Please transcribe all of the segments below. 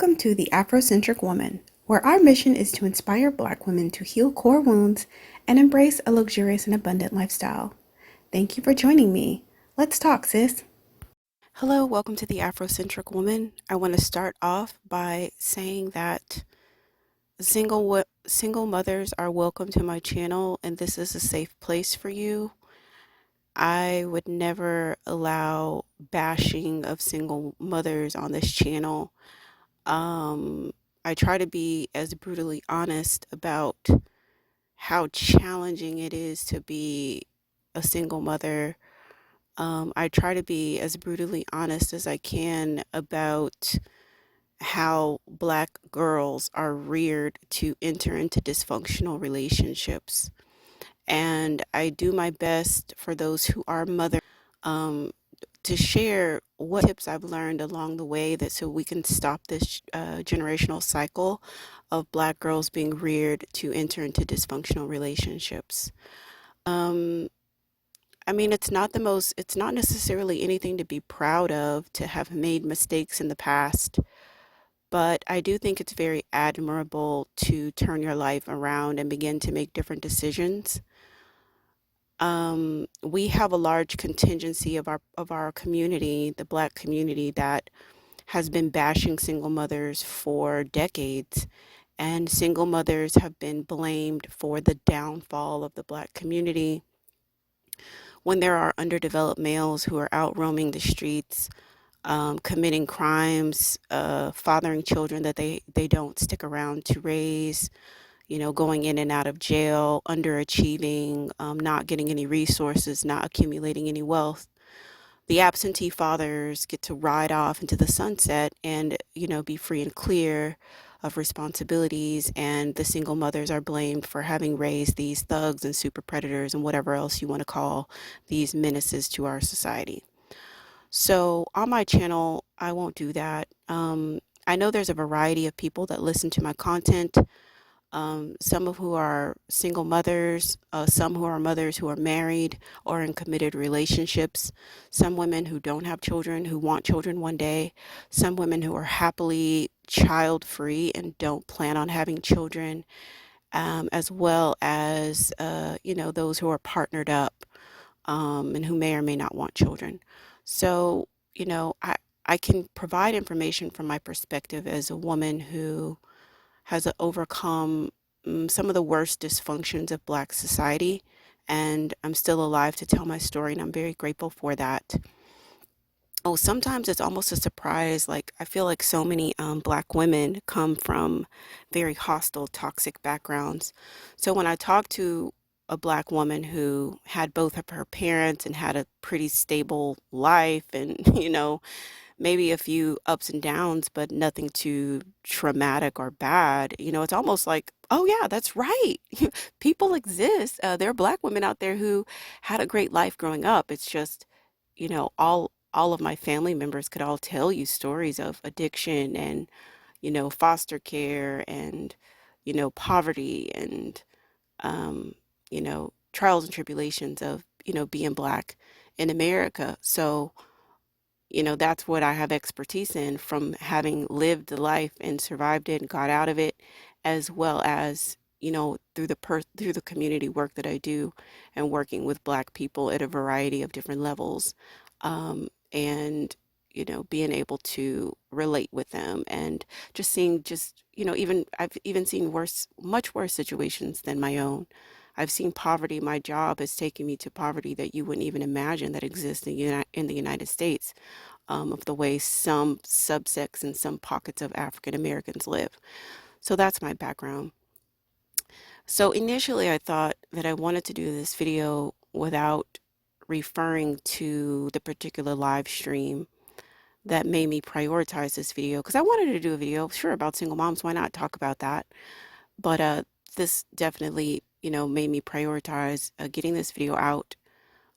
Welcome to the Afrocentric Woman, where our mission is to inspire Black women to heal core wounds and embrace a luxurious and abundant lifestyle. Thank you for joining me. Let's talk, sis. Hello, welcome to the Afrocentric Woman. I want to start off by saying that single mothers are welcome to my channel, and this is a safe place for you. I would never allow bashing of single mothers on this channel. Um, I try to be as brutally honest about how challenging it is to be a single mother. I try to be as brutally honest as I can about how Black girls are reared to enter into dysfunctional relationships. And I do my best for those who are mothers um, to share what tips I've learned along the way that so we can stop this generational cycle of Black girls being reared to enter into dysfunctional relationships. Um, I mean, it's not necessarily anything to be proud of to have made mistakes in the past, but I do think it's very admirable to turn your life around and begin to make different decisions. We have a large contingency of our community, the Black community, that has been bashing single mothers for decades, and single mothers have been blamed for the downfall of the Black community when there are underdeveloped males who are out roaming the streets, committing crimes, fathering children that they don't stick around to raise, going in and out of jail, underachieving, not getting any resources, not accumulating any wealth. The absentee fathers get to ride off into the sunset and, be free and clear of responsibilities. And the single mothers are blamed for having raised these thugs and super predators and whatever else you want to call these menaces to our society. So on my channel, I won't do that. I know there's a variety of people that listen to my content. Some of who are single mothers, some who are mothers who are married or in committed relationships, some women who don't have children, who want children one day, some women who are happily child free and don't plan on having children, as well as, those who are partnered up and who may or may not want children. So, I can provide information from my perspective as a woman who has overcome some of the worst dysfunctions of Black society. And I'm still alive to tell my story, and I'm very grateful for that. Oh, sometimes it's almost a surprise. Like, I feel like so many Black women come from very hostile, toxic backgrounds. So when I talk to a Black woman who had both of her parents and had a pretty stable life and, maybe a few ups and downs, but nothing too traumatic or bad. It's almost like, oh yeah, that's right. People exist. There are Black women out there who had a great life growing up. It's just, all of my family members could all tell you stories of addiction and, foster care and, poverty and, trials and tribulations of, being Black in America. So, that's what I have expertise in from having lived the life and survived it and got out of it, as well as, through the community work that I do and working with Black people at a variety of different levels. And, being able to relate with them and just seeing even I've even seen much worse situations than my own. I've seen poverty. My job has taken me to poverty that you wouldn't even imagine that exists in the United States, of the way some subsects and some pockets of African Americans live. So that's my background. So initially I thought that I wanted to do this video without referring to the particular live stream that made me prioritize this video, because I wanted to do a video, sure, about single moms. Why not talk about that? But this definitely, made me prioritize getting this video out.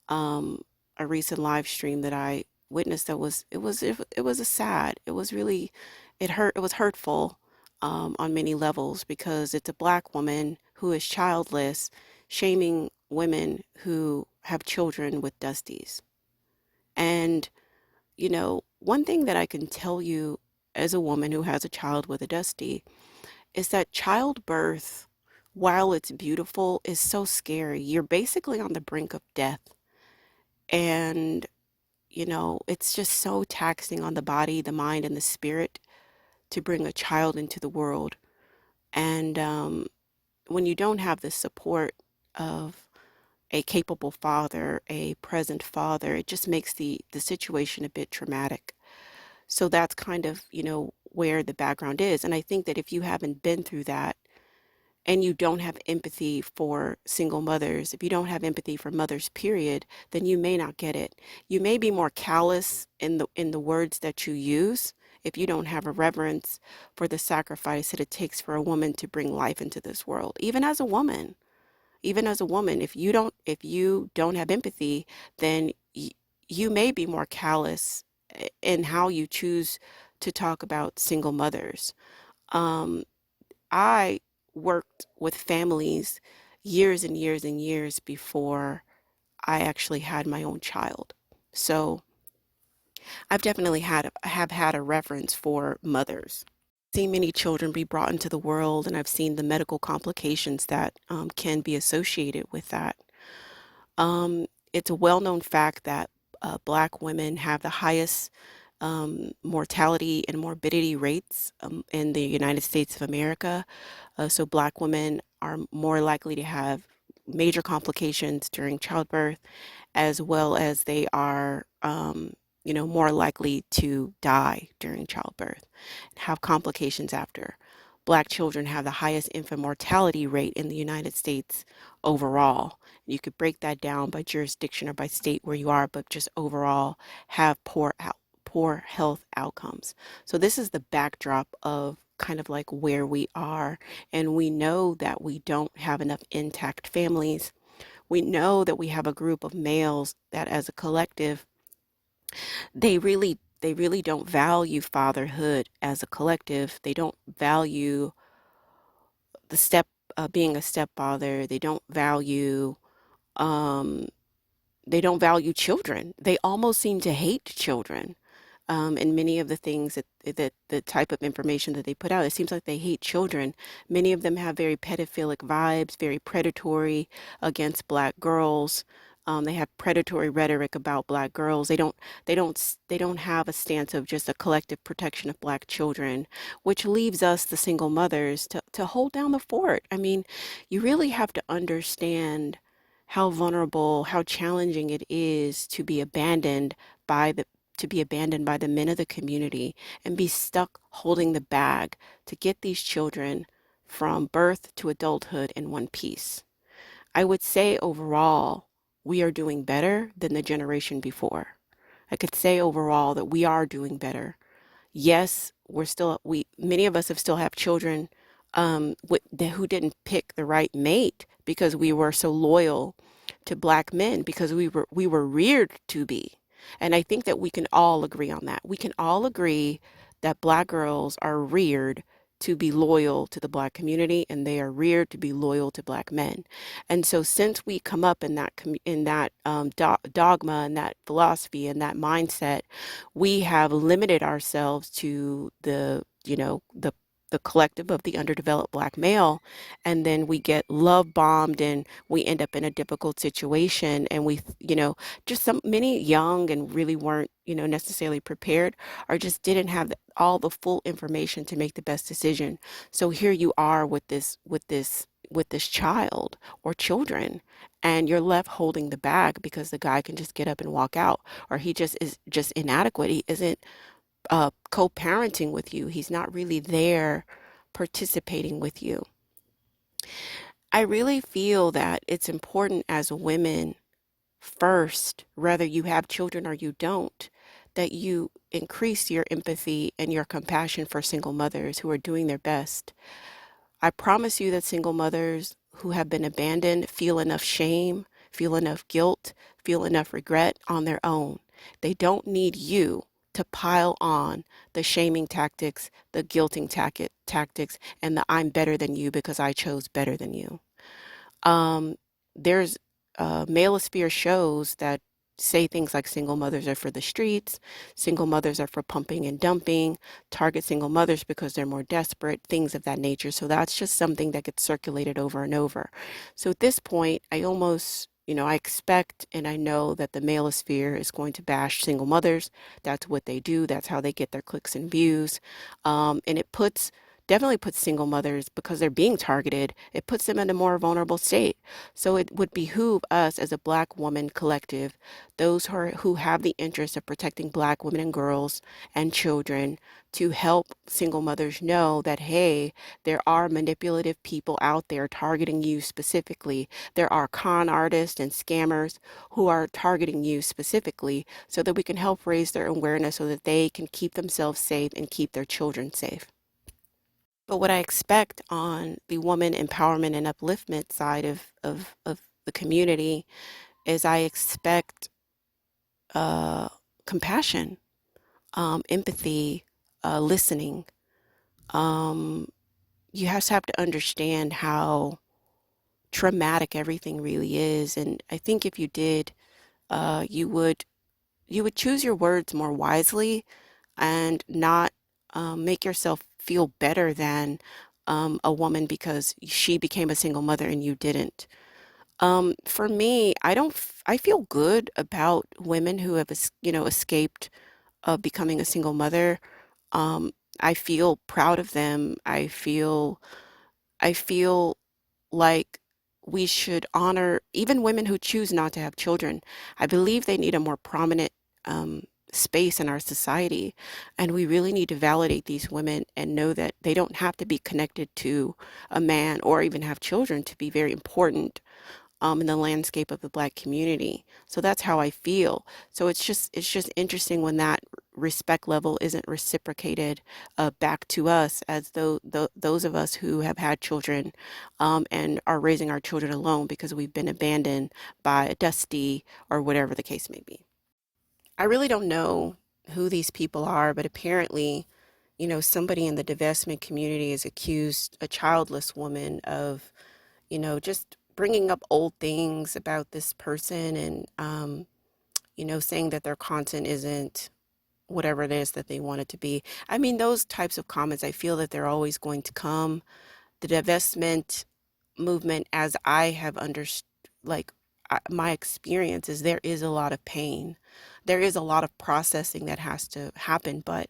A recent live stream that I witnessed that it was a sad. It was really, it hurt. It was hurtful on many levels, because it's a Black woman who is childless shaming women who have children with Dusties. And one thing that I can tell you as a woman who has a child with a dusty, is that childbirth, while it's beautiful, is so scary. You're basically on the brink of death. And, it's just so taxing on the body, the mind, and the spirit to bring a child into the world. And when you don't have the support of a capable father, a present father, it just makes the situation a bit traumatic. So that's kind of, where the background is. And I think that if you haven't been through that and you don't have empathy for single mothers, if you don't have empathy for mothers, period, then you may not get it. You may be more callous in the words that you use if you don't have a reverence for the sacrifice that it takes for a woman to bring life into this world. Even as a woman, if you don't have empathy, then you may be more callous in how you choose to talk about single mothers. Um, I worked with families years and years and years before I actually had my own child. So I've definitely have had a reverence for mothers. Seen many children be brought into the world, and I've seen the medical complications that can be associated with that. It's a well-known fact that Black women have the highest mortality and morbidity rates in the United States of America. So Black women are more likely to have major complications during childbirth, as well as they are, more likely to die during childbirth and have complications after. Black children have the highest infant mortality rate in the United States overall. You could break that down by jurisdiction or by state where you are, but just overall have poor health outcomes. So this is the backdrop of kind of like where we are, and we know that we don't have enough intact families. We know that we have a group of males that as a collective, they really don't value fatherhood as a collective. They don't value the step being a stepfather. Um they don't value children. They almost seem to hate children. And many of the things that the type of information that they put out, it seems like they hate children. Many of them have very pedophilic vibes, very predatory against Black girls. They have predatory rhetoric about Black girls. They don't have a stance of just a collective protection of Black children, which leaves us, the single mothers, to hold down the fort. I mean, you really have to understand how vulnerable, how challenging it is by the to be abandoned by the men of the community and be stuck holding the bag to get these children from birth to adulthood in one piece. I would say overall, we are doing better than the generation before. I could say overall that we are doing better. Yes, we many of us have still have children who didn't pick the right mate because we were so loyal to Black men because we were reared to be. And I think that we can all agree on that. We can all agree that Black girls are reared to be loyal to the Black community, and they are reared to be loyal to Black men. And so since we come up in that dogma and that philosophy and that mindset, we have limited ourselves to the collective of the underdeveloped Black male, and then we get love bombed and we end up in a difficult situation, and just some many young and really weren't necessarily prepared, or just didn't have all the full information to make the best decision. So here you are with this child or children, and you're left holding the bag because the guy can just get up and walk out, or he just is just inadequate. He isn't co-parenting with you. He's not really there participating with you. I really feel that it's important as women first, whether you have children or you don't, that you increase your empathy and your compassion for single mothers who are doing their best. I promise you that single mothers who have been abandoned feel enough shame, feel enough guilt, feel enough regret on their own. They don't need you to pile on the shaming tactics, the guilting tactics, and the I'm better than you because I chose better than you. Um, there's Malosphere shows that say things like single mothers are for the streets, single mothers are for pumping and dumping, target single mothers because they're more desperate, things of that nature. So that's just something that gets circulated over and over. So at this point, I almost, I expect and I know that the malosphere is going to bash single mothers. That's what they do. That's how they get their clicks and views. And it definitely puts single mothers, because they're being targeted, it puts them in a more vulnerable state. So it would behoove us as a Black woman collective, those who have the interest of protecting Black women and girls and children, to help single mothers know that, hey, there are manipulative people out there targeting you specifically. There are con artists and scammers who are targeting you specifically, so that we can help raise their awareness so that they can keep themselves safe and keep their children safe. But what I expect on the woman empowerment and upliftment side of the community is I expect uh, compassion, empathy, listening. Um, you just have to understand how traumatic everything really is, and I think if you did, you would choose your words more wisely and not make yourself feel better than a woman because she became a single mother and you didn't. For me, I feel good about women who have, escaped becoming a single mother. Um, I feel proud of them. I feel like we should honor even women who choose not to have children. I believe they need a more prominent um, space in our society. And we really need to validate these women and know that they don't have to be connected to a man or even have children to be very important in the landscape of the Black community. So that's how I feel. So it's just interesting when that respect level isn't reciprocated back to us as though those of us who have had children and are raising our children alone because we've been abandoned by a dusty or whatever the case may be. I really don't know who these people are, but apparently, somebody in the divestment community has accused a childless woman of, just bringing up old things about this person and, saying that their content isn't whatever it is that they want it to be. I mean, those types of comments, I feel that they're always going to come. The divestment movement, as I have understood, like my experience is there is a lot of pain. There is a lot of processing that has to happen, but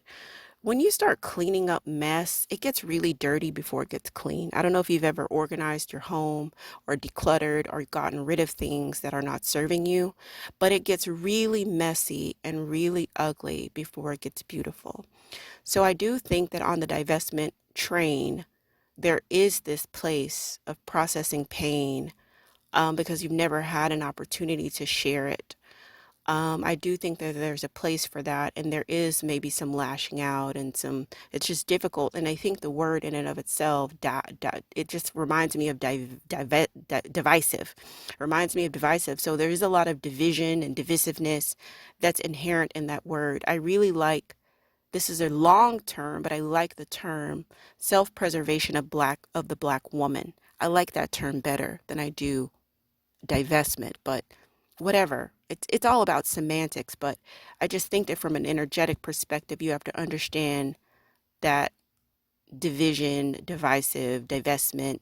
when you start cleaning up mess, it gets really dirty before it gets clean. I don't know if you've ever organized your home or decluttered or gotten rid of things that are not serving you, but it gets really messy and really ugly before it gets beautiful. So I do think that on the divestment train, there is this place of processing pain because you've never had an opportunity to share it. I do think that there's a place for that, and there is maybe some lashing out and it's just difficult. And I think the word in and of itself, it just reminds me of divisive, reminds me of divisive. So there is a lot of division and divisiveness that's inherent in that word. I really like, this is a long term, but I like the term self-preservation of the Black woman. I like that term better than I do divestment, but whatever. It's all about semantics, but I just think that from an energetic perspective, you have to understand that division, divisive, divestment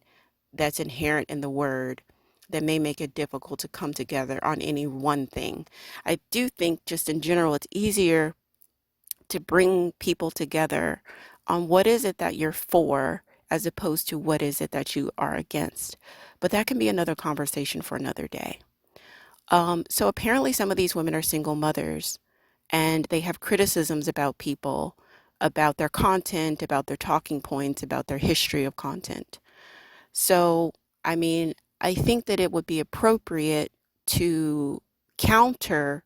that's inherent in the word that may make it difficult to come together on any one thing. I do think just in general, it's easier to bring people together on what is it that you're for as opposed to what is it that you are against. But that can be another conversation for another day. So apparently some of these women are single mothers and they have criticisms about people, about their content, about their talking points, about their history of content. So, I mean, I think that it would be appropriate to counter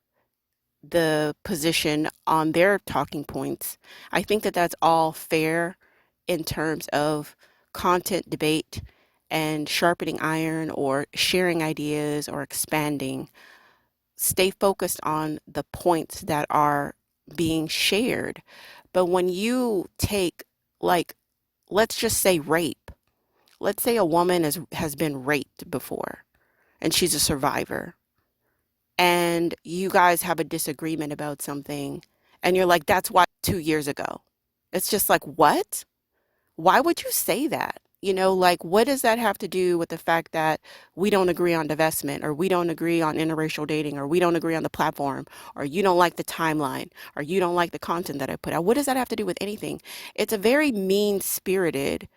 the position on their talking points. I think that that's all fair in terms of content debate and sharpening iron or sharing ideas or expanding. Stay focused on the points that are being shared. But when you take, like, let's just say rape. Let's say a woman has been raped before and she's a survivor and you guys have a disagreement about something, and you're like, that's why 2 years ago. It's just like, what? Why would you say that? Like, what does that have to do with the fact that we don't agree on divestment, or we don't agree on interracial dating, or we don't agree on the platform, or you don't like the timeline, or you don't like the content that I put out? What does that have to do with anything? It's a very mean spirited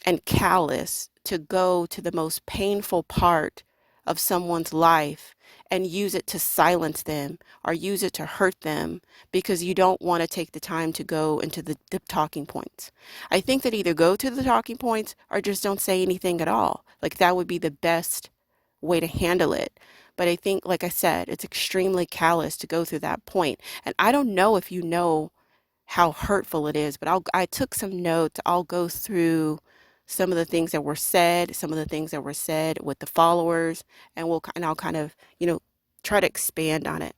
and callous to go to the most painful part of someone's life and use it to silence them or use it to hurt them because you don't want to take the time to go into the talking points. I think that either go to the talking points or just don't say anything at all. Like, that would be the best way to handle it. But I think, like I said, it's extremely callous to go through that point. And I don't know if you know how hurtful it is, but I took some notes. I'll go through some of the things that were said, some of the things that were said with the followers, and I'll kind of, try to expand on it.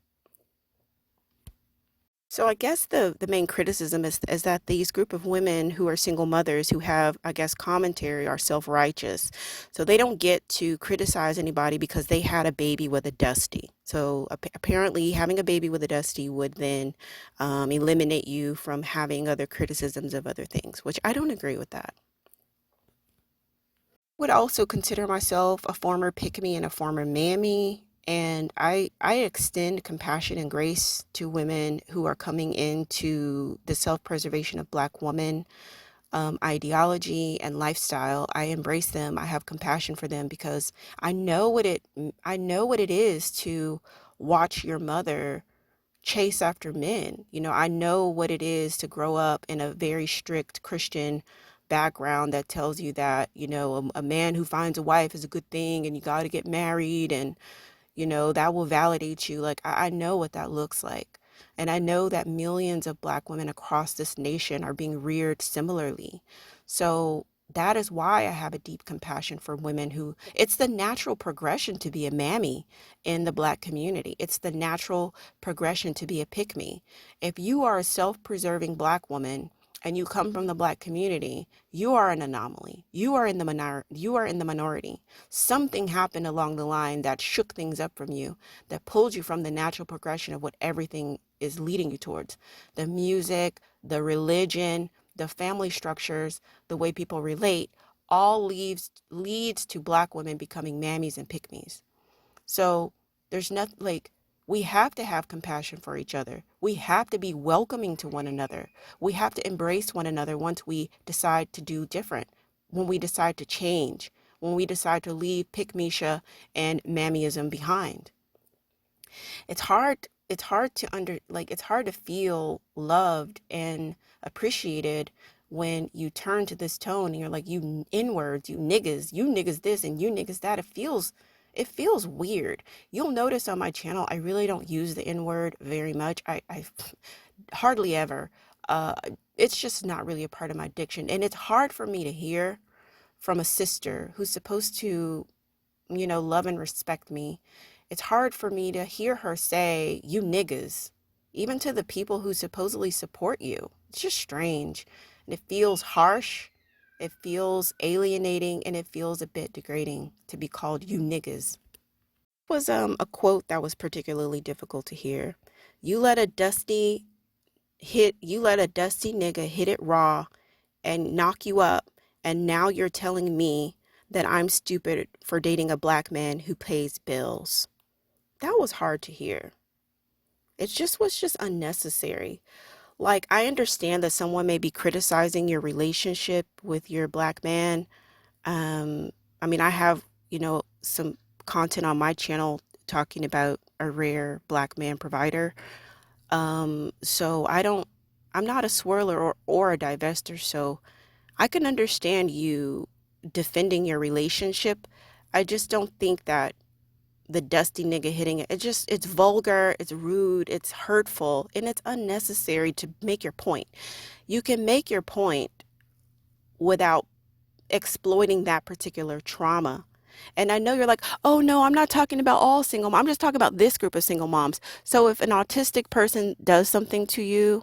So I guess the main criticism is that these group of women who are single mothers who have, I guess, commentary are self-righteous. So they don't get to criticize anybody because they had a baby with a Dusty. So apparently having a baby with a Dusty would then eliminate you from having other criticisms of other things, which I don't agree with that. Would also consider myself a former pick-me and a former mammy. And I extend compassion and grace to women who are coming into the self-preservation of Black woman ideology and lifestyle. I embrace them. I have compassion for them because I know what it is to watch your mother chase after men. I know what it is to grow up in a very strict Christian background that tells you that, a man who finds a wife is a good thing and you got to get married, and that will validate you. Like, I know what that looks like. And I know that millions of Black women across this nation are being reared similarly. So that is why I have a deep compassion for women who, it's the natural progression to be a mammy in the Black community. It's the natural progression to be a pick-me. If you are a self-preserving Black woman and you come from the Black community, you are an anomaly. You are in the minority. Something happened along the line that shook things up from you, that pulled you from the natural progression of what everything is leading you towards. The music, the religion, the family structures, the way people relate, all leads to Black women becoming mammies and pick-me's. So there's nothing like, we have to have compassion for each other. We have to be welcoming to one another. We have to embrace one another once we decide to do different, when we decide to change, when we decide to leave pick-misha and mammyism behind. It's hard to feel loved and appreciated when you turn to this tone and you're like, you N-words, you niggas this and you niggas that. It feels weird. You'll notice on my channel I really don't use the N-word very much. I hardly ever. uh it's just not really a part of my diction, and it's hard for me to hear from a sister who's supposed to, love and respect me. It's hard for me to hear her say, you niggas, even to the people who supposedly support you. It's just strange. And it feels harsh. It feels alienating, and it feels a bit degrading to be called you niggas. Was a quote that was particularly difficult to hear. You let a dusty nigga hit it raw and knock you up, and now you're telling me that I'm stupid for dating a Black man who pays bills. That was hard to hear. It was just unnecessary. Like, I understand that someone may be criticizing your relationship with your Black man. I mean, I have, some content on my channel talking about a rare Black man provider. So I'm not a swirler or a divester, so I can understand you defending your relationship. I just don't think that the dusty nigga hitting it's vulgar, it's rude, it's hurtful, and it's unnecessary to make your point. You can make your point without exploiting that particular trauma. And I know you're like, oh no, I'm not talking about all single moms. I'm just talking about this group of single moms. So if an autistic person does something to you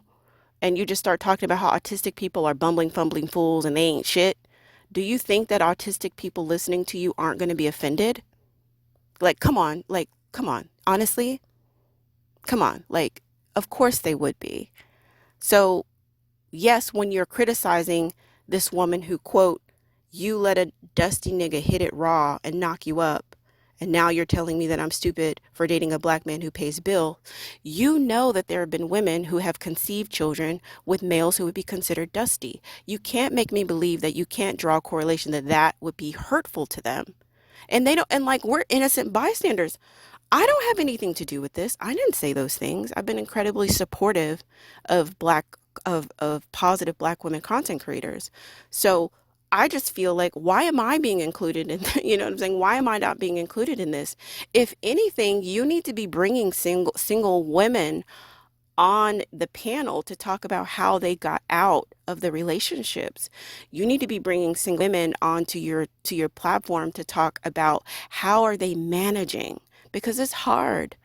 and you just start talking about how autistic people are bumbling, fumbling fools and they ain't shit, do you think that autistic people listening to you aren't going to be offended? Like, come on, come on. Honestly, come on, like, of course they would be. So, yes, when you're criticizing this woman who, quote, you let a dusty nigga hit it raw and knock you up, and now you're telling me that I'm stupid for dating a black man who pays bill, you know that there have been women who have conceived children with males who would be considered dusty. You can't make me believe that you can't draw a correlation that that would be hurtful to them. And they don't, and like, we're innocent bystanders. I don't have anything to do with this. I didn't say those things. I've been incredibly supportive of positive black women content creators. So I just feel like, why am I being included in you know what I'm saying? Why am I not being included in this? If anything, you need to be bringing single women on the panel to talk about how they got out of the relationships. You need to be bringing single women onto your platform to talk about how are they managing, because it's hard.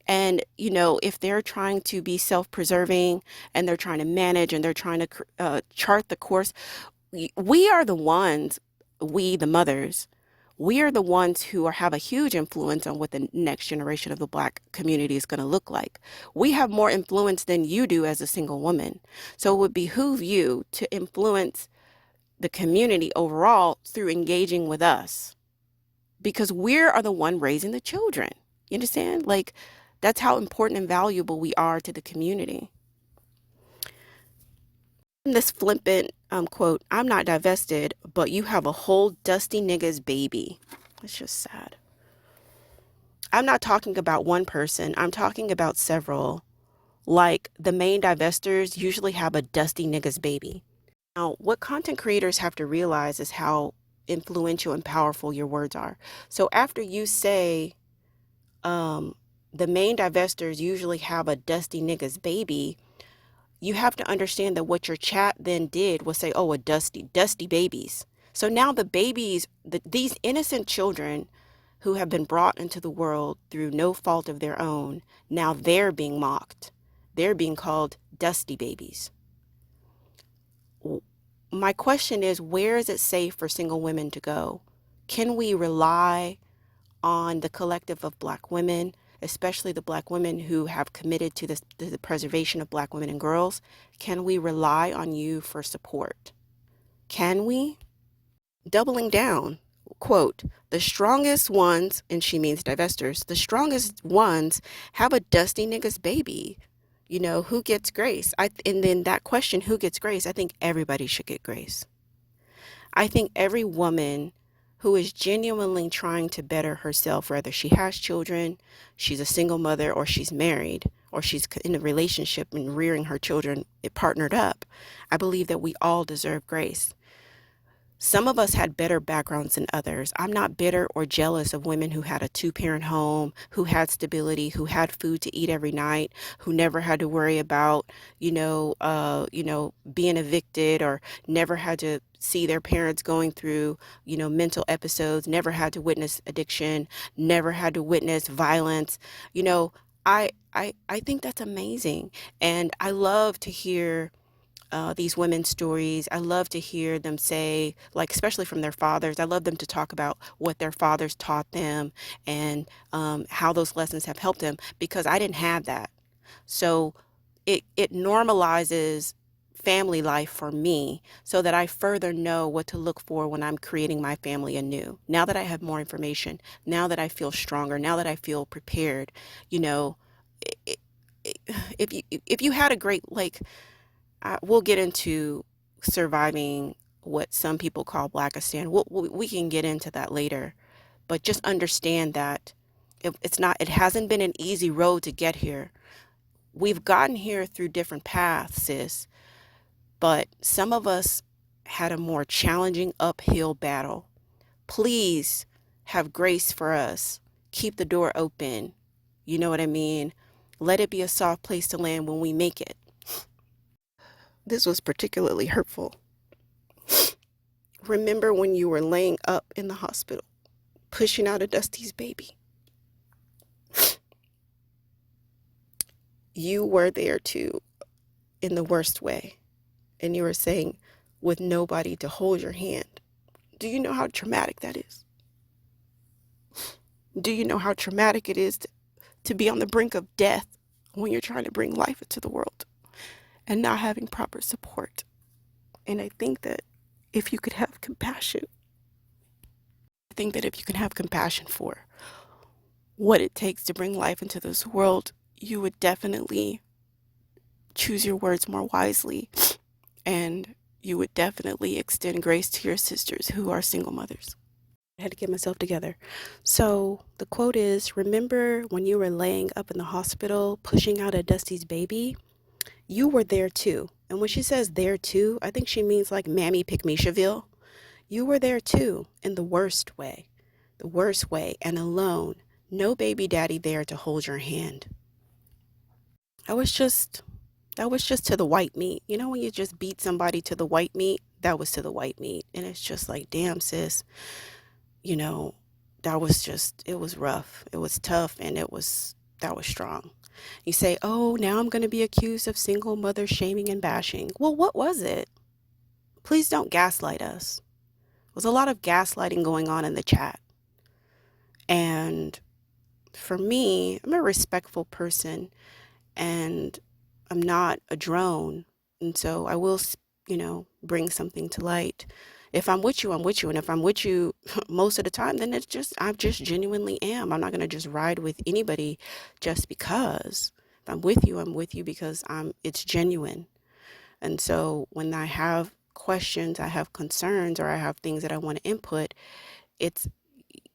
And if they're trying to be self-preserving and they're trying to manage and they're trying to chart the course, we are the ones, we the mothers, we are the ones who have a huge influence on what the next generation of the black community is going to look like. We have more influence than you do as a single woman. So it would behoove you to influence the community overall through engaging with us, because we are the one raising the children. You understand? Like, that's how important and valuable we are to the community. This flippant quote, I'm not divested, but you have a whole dusty nigga's baby. It's just sad. I'm not talking about one person. I'm talking about several. Like, the main divestors usually have a dusty nigga's baby. Now, what content creators have to realize is how influential and powerful your words are. So after you say, the main divestors usually have a dusty nigga's baby, you have to understand that what your chat then did was say, oh, a dusty babies. So now the babies, these innocent children who have been brought into the world through no fault of their own, now they're being mocked. They're being called dusty babies. My question is, where is it safe for single women to go? Can we rely on the collective of black women, especially the black women who have committed to the preservation of black women and girls? Can we rely on you for support? Can we? Doubling down, quote, the strongest ones, and she means divestors, the strongest ones have a dusty nigga's baby. Who gets grace? And then that question, who gets grace? I think everybody should get grace. I think every woman who is genuinely trying to better herself, whether she has children, she's a single mother, or she's married, or she's in a relationship and rearing her children partnered up, I believe that we all deserve grace. Some of us had better backgrounds than others. I'm not bitter or jealous of women who had a two-parent home, who had stability, who had food to eat every night, who never had to worry about, being evicted, or never had to see their parents going through, mental episodes, never had to witness addiction, never had to witness violence. I think that's amazing. And I love to hear these women's stories. I love to hear them say, like, especially from their fathers, I love them to talk about what their fathers taught them and how those lessons have helped them, because I didn't have that. So it normalizes family life for me, so that I further know what to look for when I'm creating my family anew. Now that I have more information, now that I feel stronger, now that I feel prepared, i- if you had a great, like, we'll get into surviving what some people call Blackistan. We can get into that later, but just understand that it hasn't been an easy road to get here. We've gotten here through different paths, sis, but some of us had a more challenging uphill battle. Please have grace for us. Keep the door open. You know what I mean? Let it be a soft place to land when we make it. This was particularly hurtful. Remember when you were laying up in the hospital, pushing out a Dusty's baby? You were there too, in the worst way. And you were saying, with nobody to hold your hand. Do you know how traumatic that is? Do you know how traumatic it is to be on the brink of death when you're trying to bring life into the world and not having proper support. And I think that if you could have compassion, I think that if you can have compassion for what it takes to bring life into this world, you would definitely choose your words more wisely, and you would definitely extend grace to your sisters who are single mothers. I had to get myself together. So the quote is, remember when you were laying up in the hospital pushing out a Dusty's baby? You were there too. And when she says there too, I think she means like Mammy Pickmeshaville. You were there too, in the worst way, and alone. No baby daddy there to hold your hand. That was just to the white meat. You know when you just beat somebody to the white meat? That was to the white meat. And it's just like, damn, sis, you know, it was rough. It was tough, and that was strong. You say, oh, now I'm going to be accused of single mother shaming and bashing. Well, what was it? Please don't gaslight us. There was a lot of gaslighting going on in the chat. And for me, I'm a respectful person, and I'm not a drone. And so I will, bring something to light. If I'm with you, I'm with you. And if I'm with you most of the time, then I just genuinely am. I'm not going to just ride with anybody just because. If I'm with you because it's genuine. And so when I have questions, I have concerns, or I have things that I want to input, it's,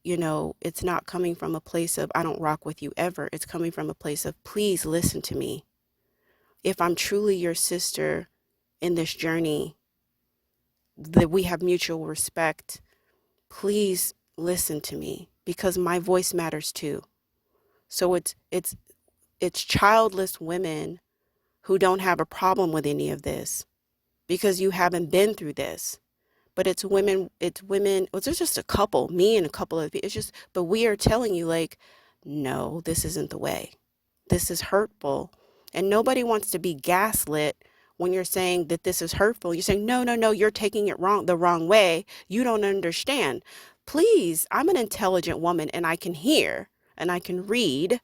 it's not coming from a place of, I don't rock with you ever. It's coming from a place of, please listen to me. If I'm truly your sister in this journey, that we have mutual respect, please listen to me, because my voice matters too. So it's childless women who don't have a problem with any of this because you haven't been through this. But it's women, well, there's just a couple, me and a couple of people. But we are telling you, like, no, this isn't the way. This is hurtful. And nobody wants to be gaslit when you're saying that this is hurtful. You're saying, no, you're taking it the wrong way. You don't understand. Please, I'm an intelligent woman, and I can hear, and I can read,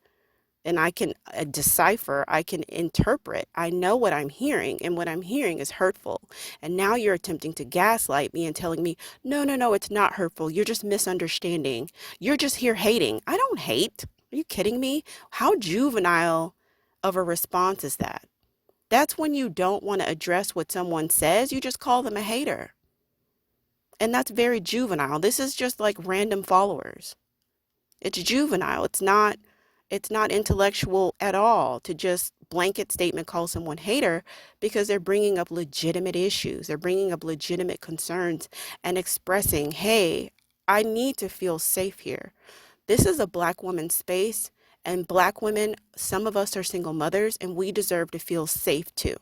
and I can decipher, I can interpret. I know what I'm hearing, and what I'm hearing is hurtful. And now you're attempting to gaslight me and telling me, no, it's not hurtful. You're just misunderstanding. You're just here hating. I don't hate. Are you kidding me? How juvenile of a response is that? That's when you don't want to address what someone says. You just call them a hater. And that's very juvenile. This is just like random followers. It's juvenile. It's not intellectual at all to just blanket statement call someone hater, because they're bringing up legitimate issues. They're bringing up legitimate concerns and expressing, hey, I need to feel safe here. This is a Black woman space, and Black women, some of us are single mothers, and we deserve to feel safe too.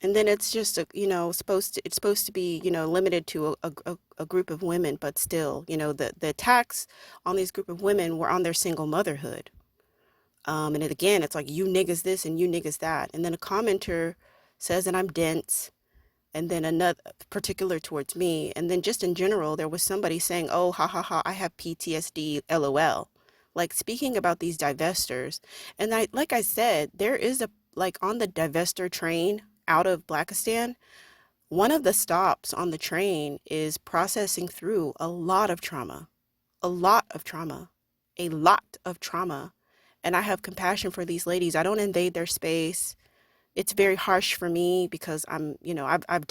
And then it's just it's supposed to be limited to a group of women, but still, the attacks on these group of women were on their single motherhood. And again, it's like, you niggas this and you niggas that, and then a commenter says that I'm dense, and then another particular towards me, and then just in general, there was somebody saying, oh, ha ha ha, I have PTSD, LOL, like speaking about these divestors. And like I said, there is on the divestor train out of Blackistan, one of the stops on the train is processing through a lot of trauma. And I have compassion for these ladies. I don't invade their space. It's very harsh for me because I've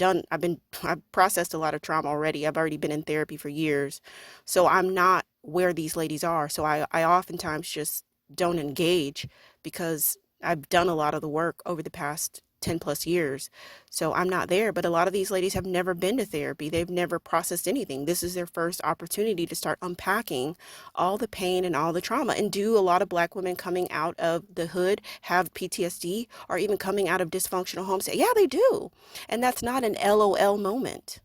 processed a lot of trauma already. I've already been in therapy for years. So I'm not where these ladies are. So I oftentimes just don't engage because I've done a lot of the work over the past 10 plus years. So I'm not there, but a lot of these ladies have never been to therapy. They've never processed anything. This is their first opportunity to start unpacking all the pain and all the trauma. And do a lot of Black women coming out of the hood have PTSD, or even coming out of dysfunctional homes? Yeah, they do. And that's not an LOL moment.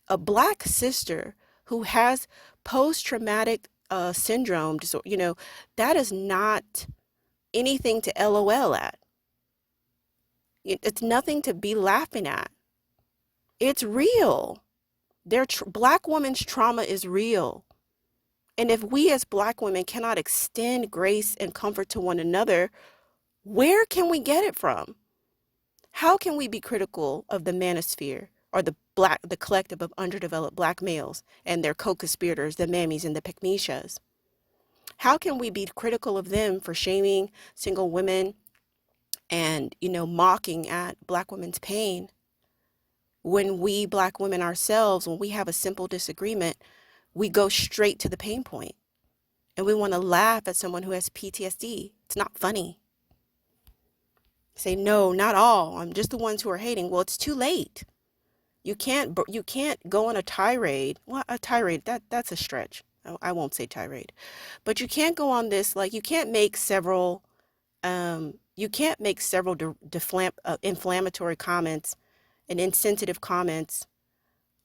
A Black sister who has post-traumatic syndrome disorder, that is not anything to LOL at. It's nothing to be laughing at. It's real. Black women's trauma is real. And if we as Black women cannot extend grace and comfort to one another, where can we get it from? How can we be critical of the manosphere or the collective of underdeveloped Black males and their co-conspirators, the mammies and the pygmishas? How can we be critical of them for shaming single women and, mocking at Black women's pain when we Black women ourselves, when we have a simple disagreement, we go straight to the pain point and we want to laugh at someone who has PTSD. It's not funny. Say, no, not all. I'm just the ones who are hating. Well, it's too late. You can't go on a tirade. Well, a tirade, that's a stretch. I won't say tirade. But you can't go on this, like, you can't make several inflammatory comments and insensitive comments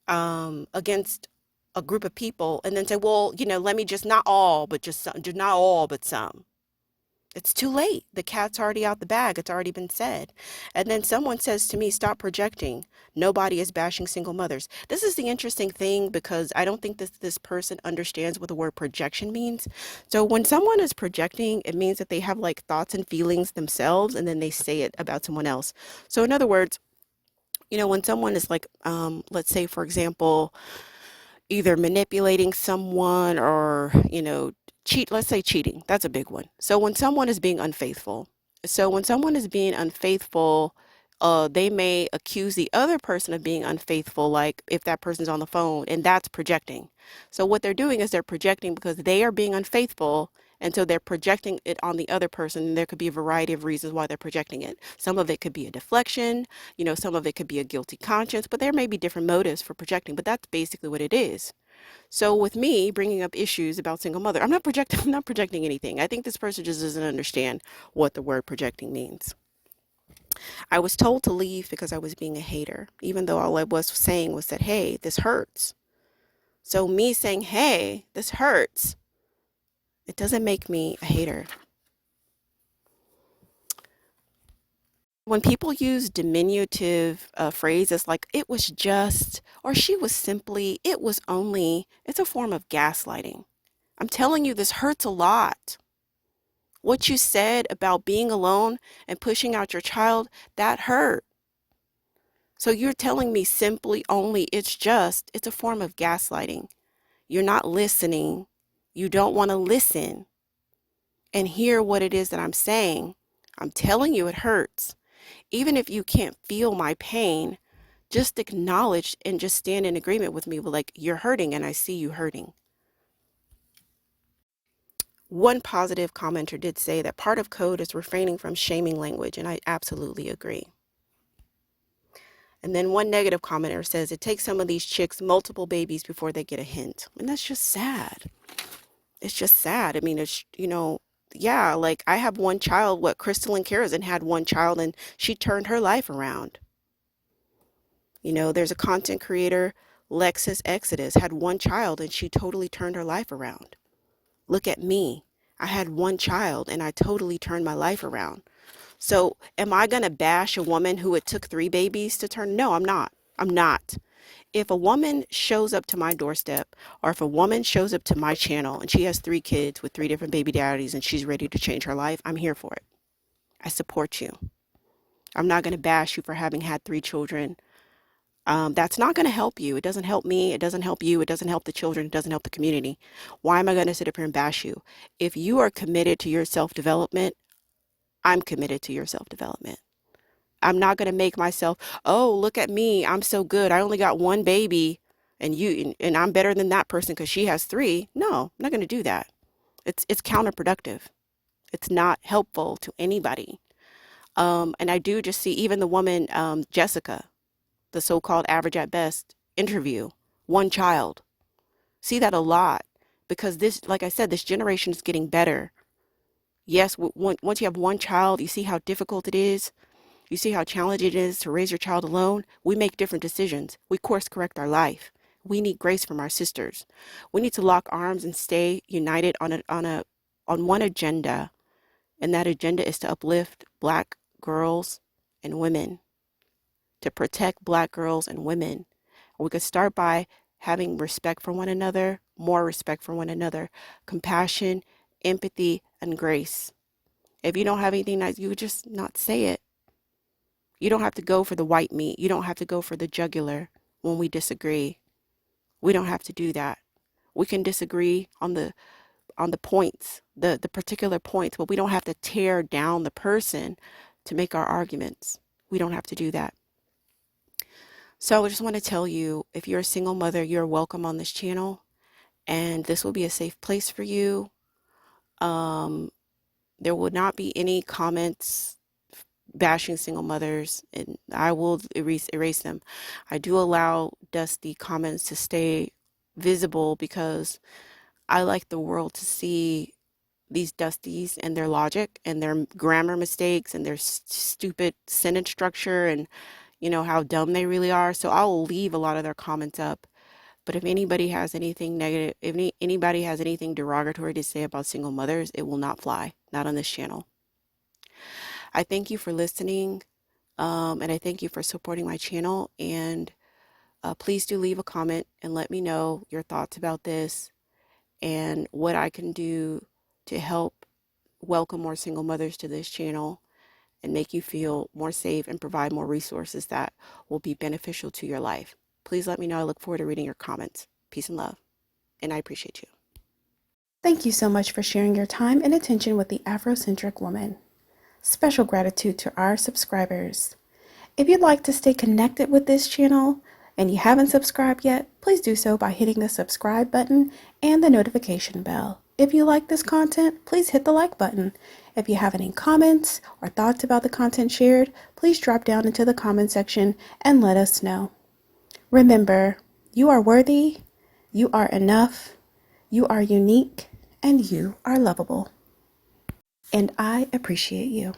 against a group of people and then say, well, let me just not all, but just some, not all, but some. It's too late. The cat's already out the bag. It's already been said. And then someone says to me, stop projecting. Nobody is bashing single mothers. This is the interesting thing because I don't think this person understands what the word projection means. So when someone is projecting, it means that they have like thoughts and feelings themselves and then they say it about someone else. So in other words, when someone is like, let's say, for example, either manipulating someone or, let's say cheating. That's a big one. So when someone is being unfaithful, they may accuse the other person of being unfaithful, like if that person's on the phone, and that's projecting. So what they're doing is they're projecting because they are being unfaithful. And so they're projecting it on the other person. And there could be a variety of reasons why they're projecting it. Some of it could be a deflection, some of it could be a guilty conscience, but there may be different motives for projecting, but that's basically what it is. So with me bringing up issues about single mother, I'm not projecting anything. I think this person just doesn't understand what the word projecting means. I was told to leave because I was being a hater, even though all I was saying was that, hey, this hurts. So me saying, hey, this hurts, it doesn't make me a hater. When people use diminutive phrases like it was just, or she was simply, it was only, it's a form of gaslighting. I'm telling you, this hurts a lot. What you said about being alone and pushing out your child, that hurt. So you're telling me simply only, it's a form of gaslighting. You're not listening. You don't want to listen and hear what it is that I'm saying. I'm telling you it hurts. Even if you can't feel my pain, just acknowledge and just stand in agreement with me. Like, you're hurting and I see you hurting. One positive commenter did say that part of code is refraining from shaming language, and I absolutely agree. And then one negative commenter says it takes some of these chicks multiple babies before they get a hint. And that's just sad. It's just sad. I mean, it's, yeah, like I have one child, Crystal Karazin had one child and she turned her life around. There's a content creator, Lexus Exodus, had one child and she totally turned her life around. Look at me. I had one child and I totally turned my life around. So am I going to bash a woman who it took 3 babies to turn? No, I'm not. I'm not. If a woman shows up to my doorstep or if a woman shows up to my channel and she has 3 kids with 3 different baby daddies and she's ready to change her life, I'm here for it. I support you. I'm not going to bash you for having had 3 children. That's not going to help you. It doesn't help me. It doesn't help you. It doesn't help the children. It doesn't help the community. Why am I going to sit up here and bash you? If you are committed to your self-development, I'm committed to your self-development. I'm not going to make myself, oh, look at me. I'm so good. I only got 1 baby and I'm better than that person because she has 3. No, I'm not going to do that. It's counterproductive. It's not helpful to anybody. And I do just see even the woman, Jessica, the so-called average at best interview, 1 child. See that a lot because this, like I said, this generation is getting better. Yes, once you have 1 child, you see how difficult it is. You see how challenging it is to raise your child alone. We make different decisions. We course correct our life. We need grace from our sisters. We need to lock arms and stay united on one agenda, and that agenda is to uplift Black girls and women, to protect Black girls and women. We could start by having respect for one another, more respect for one another, compassion, empathy, and grace. If you don't have anything nice, you would just not say it. You don't have to go for the white meat. You don't have to go for the jugular when we disagree. We don't have to do that. We can disagree on the points, the particular points, but we don't have to tear down the person to make our arguments. We don't have to do that. So I just want to tell you, if you're a single mother, you're welcome on this channel, and this will be a safe place for you. There will not be any comments bashing single mothers, and I will erase them. I do allow dusty comments to stay visible because I like the world to see these dusties and their logic and their grammar mistakes and their stupid sentence structure and how dumb they really are. So I will leave a lot of their comments up. But if anybody has anything negative, if anybody has anything derogatory to say about single mothers, it will not fly, not on this channel. I thank you for listening, and I thank you for supporting my channel. And please do leave a comment and let me know your thoughts about this and what I can do to help welcome more single mothers to this channel and make you feel more safe and provide more resources that will be beneficial to your life. Please let me know. I look forward to reading your comments. Peace and love. And I appreciate you. Thank you so much for sharing your time and attention with the Afrocentric Woman. Special gratitude to our subscribers. If you'd like to stay connected with this channel and you haven't subscribed yet, please do so by hitting the subscribe button and the notification bell. If you like this content, please hit the like button. If you have any comments or thoughts about the content shared, please drop down into the comment section and let us know. Remember, you are worthy, you are enough, you are unique, and you are lovable. And I appreciate you.